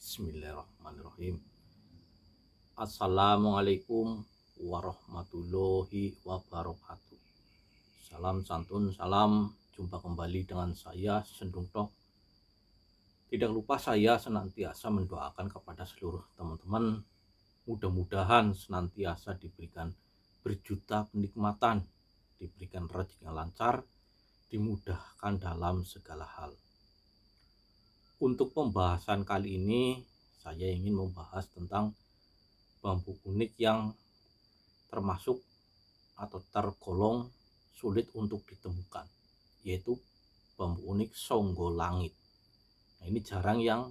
Bismillahirrahmanirrahim. Assalamualaikum warahmatullahi wabarakatuh. Salam santun, salam jumpa kembali dengan saya Sendung Tok. Tidak lupa saya senantiasa mendoakan kepada seluruh teman-teman, mudah-mudahan senantiasa diberikan berjuta kenikmatan, diberikan rezeki yang lancar, dimudahkan dalam segala hal. Untuk pembahasan kali ini, saya ingin membahas tentang bambu unik yang termasuk atau tergolong sulit untuk ditemukan, yaitu bambu unik Songgolangit. Nah, ini jarang yang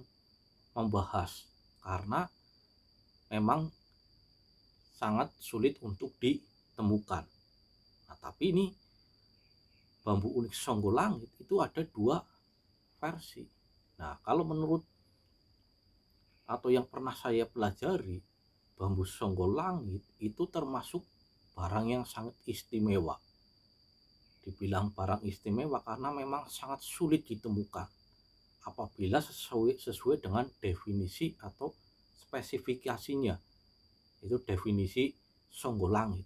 membahas karena memang sangat sulit untuk ditemukan. Nah, tapi ini bambu unik Songgolangit itu ada dua versi. Nah, kalau menurut atau yang pernah saya pelajari, bambu Songgolangit itu termasuk barang yang sangat istimewa. Dibilang barang istimewa karena memang sangat sulit ditemukan apabila sesuai dengan definisi atau spesifikasinya, itu definisi Songgolangit.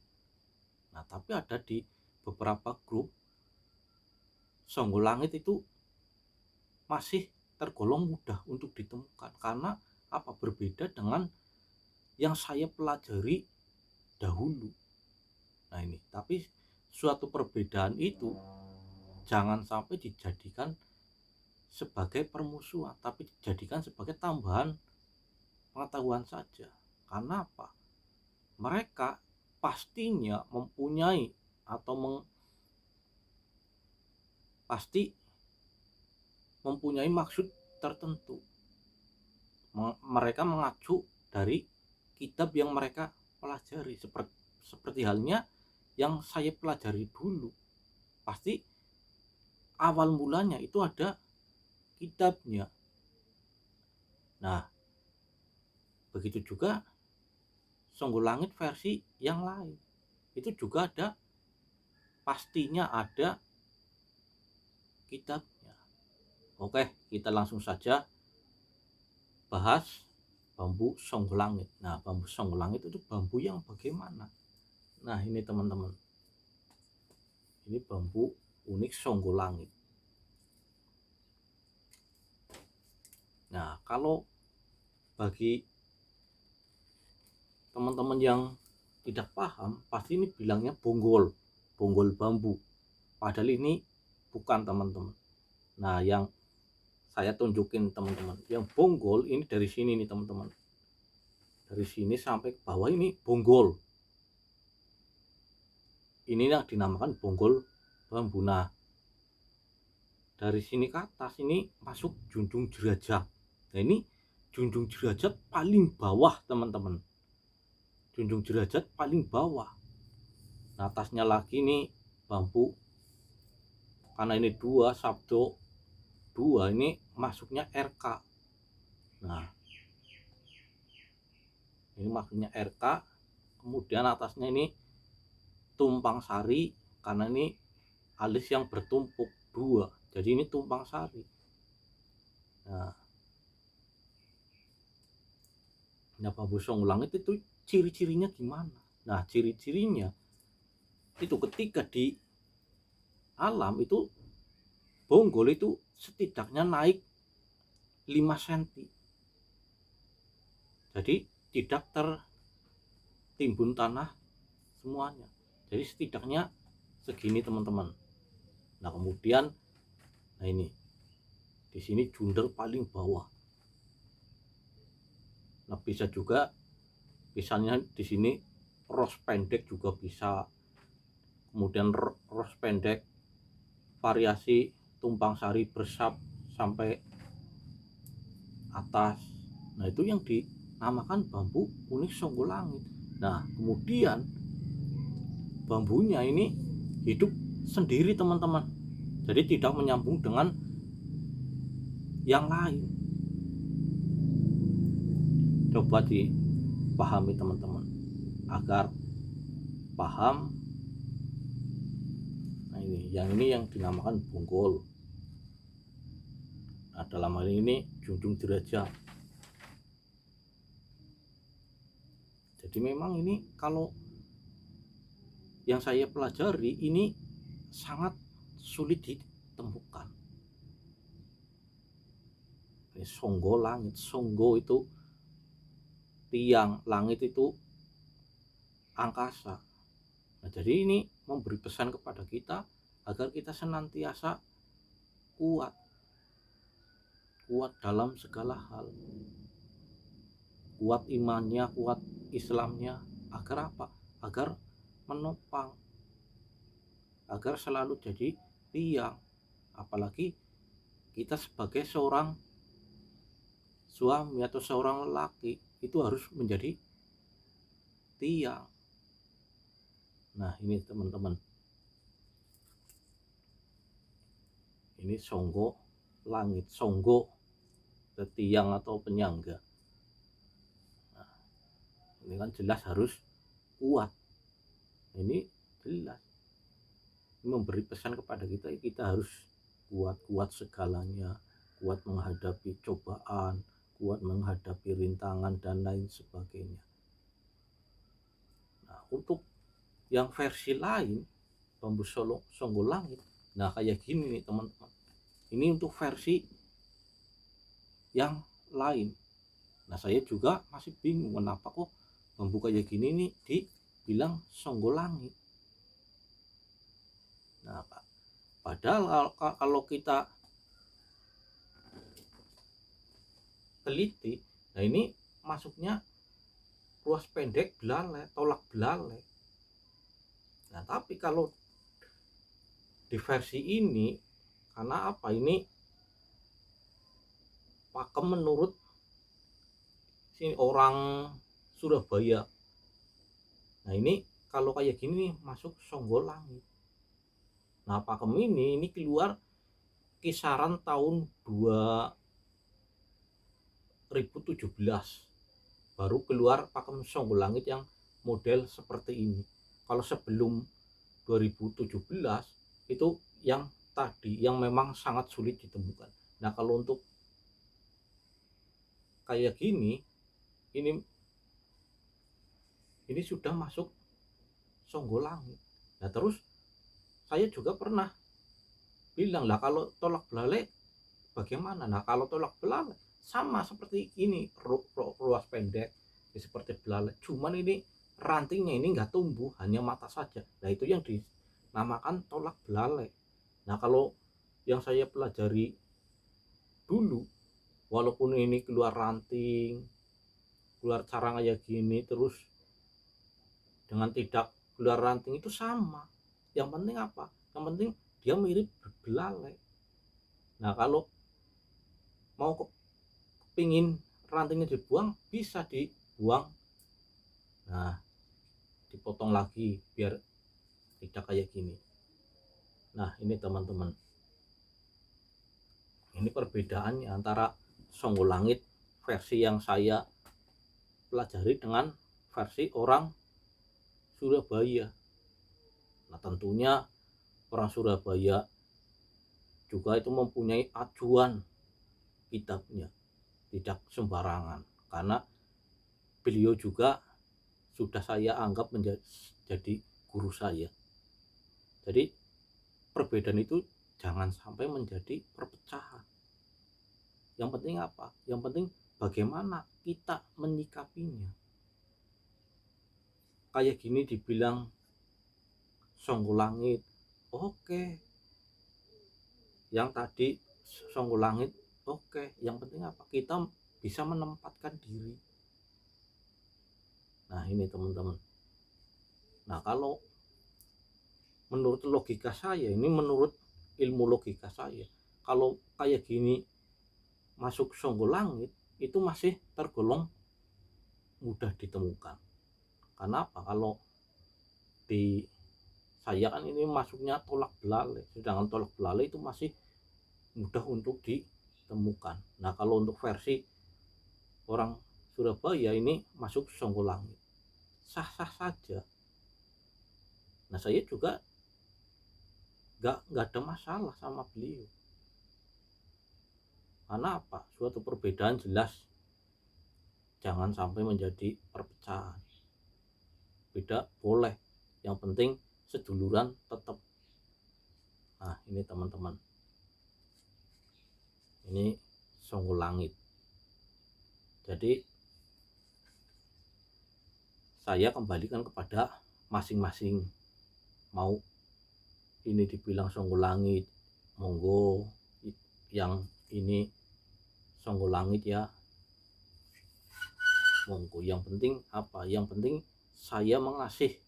Nah, tapi ada di beberapa grup Songgolangit itu masih tergolong mudah untuk ditemukan karena berbeda dengan yang saya pelajari dahulu. Nah, ini tapi suatu perbedaan itu jangan sampai dijadikan sebagai permusuhan, tapi dijadikan sebagai tambahan pengetahuan saja. Karena apa? Mereka pastinya mempunyai atau pasti mempunyai maksud tertentu. Mereka mengacu dari kitab yang mereka pelajari, seperti halnya yang saya pelajari dulu. Pasti awal mulanya itu ada kitabnya. Nah, begitu juga Songgolangit versi yang lain, itu juga ada, pastinya ada kitabnya. Oke, kita langsung saja bahas bambu Songgolangit. Nah, bambu Songgolangit itu bambu yang bagaimana? Nah, ini teman-teman, ini bambu unik Songgolangit. Nah, kalau bagi teman-teman yang tidak paham, pasti ini bilangnya bonggol bambu. Padahal ini bukan, teman-teman. Nah, yang saya tunjukin teman-teman, yang bonggol ini dari sini nih teman-teman, dari sini sampai ke bawah ini bonggol. Ini yang dinamakan bonggol bambu. Nah, dari sini ke atas ini masuk junjung jerajah. Nah, ini junjung jerajah paling bawah teman-teman, junjung jerajah paling bawah. Nah, atasnya lagi nih bambu, karena ini dua sabdo dua, ini masuknya RK. Nah, ini masuknya RK, kemudian atasnya ini tumpang sari, karena ini alis yang bertumpuk dua, jadi ini tumpang sari. Nah, bambu Songgolangit itu ciri-cirinya gimana? Nah, ciri-cirinya itu ketika di alam itu bonggol itu setidaknya naik 5 cm, jadi tidak tertimbun tanah semuanya, jadi setidaknya segini teman-teman. Nah, kemudian nah ini di sini junder paling bawah. Nah, bisa juga misalnya di sini ros pendek juga bisa, kemudian ros pendek variasi tumpang sari bersab sampai atas. Nah, itu yang dinamakan bambu unik Songgolangit. Nah, kemudian bambunya ini hidup sendiri teman-teman, jadi tidak menyambung dengan yang lain. Coba dipahami teman-teman agar paham. Nah, ini yang dinamakan bonggol. Nah, dalam hal ini junjung jerajah. Jadi memang ini kalau yang saya pelajari ini sangat sulit ditemukan. Ini songgo langit, songgo itu tiang, langit itu angkasa. Nah, jadi ini memberi pesan kepada kita agar kita senantiasa kuat dalam segala hal, kuat imannya, kuat Islamnya, agar apa? Agar menopang, agar selalu jadi tiang. Apalagi kita sebagai seorang suami atau seorang lelaki itu harus menjadi tiang. Nah, ini teman-teman, ini songgo langit, songgo tiang atau penyangga. Nah, ini kan jelas harus kuat. Ini jelas memberi pesan kepada kita, kita harus kuat segalanya, kuat menghadapi cobaan, kuat menghadapi rintangan dan lain sebagainya. Nah, untuk yang versi lain bambu songgo langit, nah kayak gini nih teman-teman, ini untuk versi yang lain. Nah, saya juga masih bingung kenapa kok bambu kayak gini nih dibilang songgo langit. Nah, padahal kalau kita teliti, nah ini masuknya ruas pendek belalai, tolak belalai. Nah, tapi kalau di versi ini, karena apa, ini pakem menurut si orang Surabaya. Nah, ini kalau kayak gini nih masuk songgo langit. Nah, pakem ini keluar kisaran tahun 2017 baru keluar pakem songgo langit yang model seperti ini. Kalau sebelum 2017 itu yang tadi, yang memang sangat sulit ditemukan. Nah, kalau untuk kayak gini, ini sudah masuk songgo langit. Nah, terus saya juga pernah bilang lah, kalau tolak belalai bagaimana? Nah, kalau tolak belalai sama seperti ini, ruas pendek seperti belalai, cuman ini rantingnya ini nggak tumbuh, hanya mata saja. Nah, itu yang dinamakan tolak belalai. Nah, kalau yang saya pelajari dulu, walaupun ini keluar ranting, keluar carang kayak gini, terus dengan tidak keluar ranting itu sama. Yang penting apa? Yang penting dia mirip belalai. Nah, kalau mau pingin rantingnya dibuang, bisa dibuang. Nah, dipotong lagi biar tidak kayak gini. Nah, ini teman-teman, ini perbedaannya antara songgo langit versi yang saya pelajari dengan versi orang Surabaya. Nah, tentunya orang Surabaya juga itu mempunyai acuan kitabnya, tidak sembarangan, karena beliau juga sudah saya anggap menjadi guru saya. Jadi perbedaan itu jangan sampai menjadi perpecahan. Yang penting apa? Yang penting bagaimana kita menyikapinya. Kayak gini dibilang songgo langit, oke. Yang tadi songgo langit, oke. Yang penting apa? Kita bisa menempatkan diri. Nah, ini teman-teman. Nah, kalau menurut logika saya, ini menurut ilmu logika saya, kalau kayak gini masuk songgo langit itu masih tergolong mudah ditemukan. Karena apa? Kalau di saya kan ini masuknya tolak belalai, sedangkan tolak belalai itu masih mudah untuk ditemukan. Nah, kalau untuk versi orang Surabaya ini masuk songgo langit, sah-sah saja. Nah, saya juga nggak ada masalah sama beliau. Karena apa? Suatu perbedaan jelas jangan sampai menjadi perpecahan. beda boleh, yang penting seduluran tetap. Nah ini teman-teman, ini Songgol Langit. Jadi saya kembalikan kepada masing-masing, mau ini dibilang Songgol Langit monggo, yang ini Songgol Langit ya monggo. Yang penting apa? Yang penting saya mengasih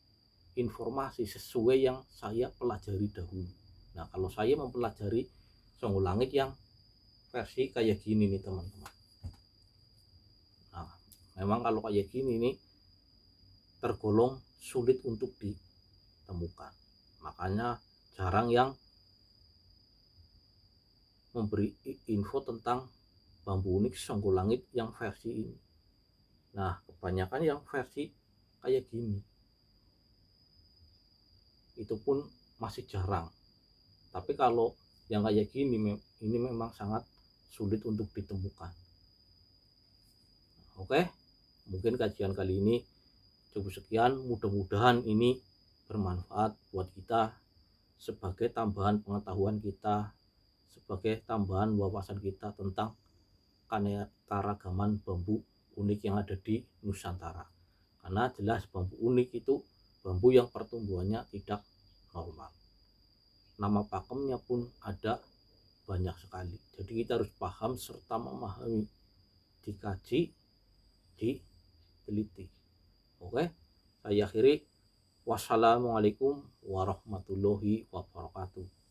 informasi sesuai yang saya pelajari dahulu. Nah kalau saya mempelajari Songgol Langit yang versi kayak gini nih teman-teman. Nah memang kalau kayak gini nih tergolong sulit untuk ditemukan, makanya jarang yang memberi info tentang bambu unik Songgol Langit yang versi ini. Nah kebanyakan yang versi kayak gini itu pun masih jarang. Tapi kalau yang kayak gini ini memang sangat sulit untuk ditemukan. Oke, mungkin kajian kali ini cukup sekian. Mudah-mudahan ini bermanfaat buat kita sebagai tambahan pengetahuan kita, sebagai tambahan wawasan kita tentang keanekaragaman bambu unik yang ada di Nusantara. Karena jelas bambu unik itu bambu yang pertumbuhannya tidak normal. Nama pakemnya pun ada banyak sekali. Jadi kita harus paham serta memahami, dikaji, diteliti. Oke, saya akhiri. Wassalamualaikum warahmatullahi wabarakatuh.